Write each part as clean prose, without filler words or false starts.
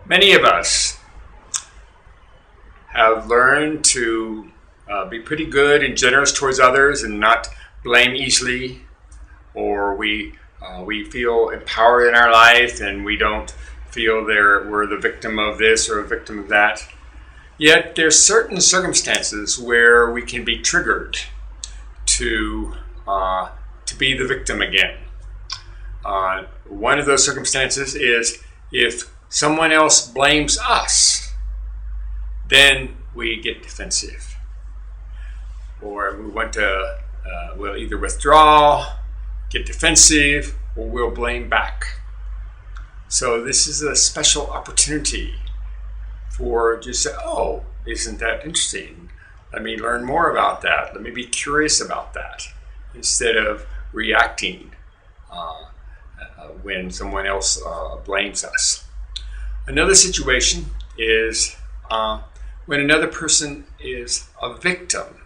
Many of us have learned to be pretty good and generous towards others and not blame easily, or we feel empowered in our life and we don't feel we're the victim of this or a victim of that. Yet there's certain circumstances where we can be triggered to be the victim again. One of those circumstances is if someone else blames us, then we get defensive, or we want to we'll either withdraw, get defensive, or we'll blame back. So this is a special opportunity for just say, oh, isn't that interesting? Let me learn more about that. Let me be curious about that, instead of reacting when someone else blames us. Another situation is when another person is a victim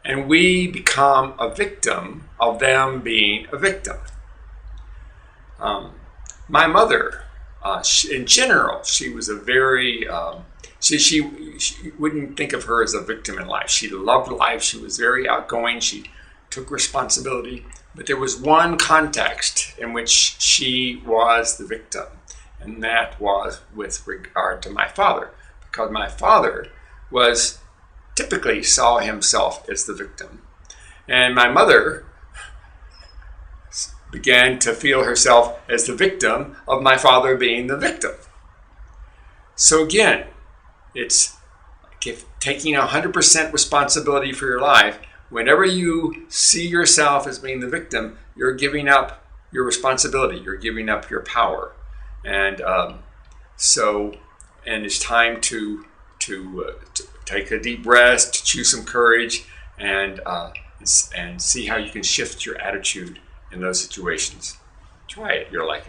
and we become a victim of them being a victim. My mother, in general, she was a very, she wouldn't think of her as a victim in life. She loved life. She was very outgoing. She took responsibility. But there was one context in which she was the victim, and that was with regard to my father, because my father typically saw himself as the victim. And my mother began to feel herself as the victim of my father being the victim. So again, it's taking 100% responsibility for your life. Whenever you see yourself as being the victim, you're giving up your responsibility. You're giving up your power. And and it's time to take a deep breath, to choose some courage, and see how you can shift your attitude in those situations. Try it. You'll like it.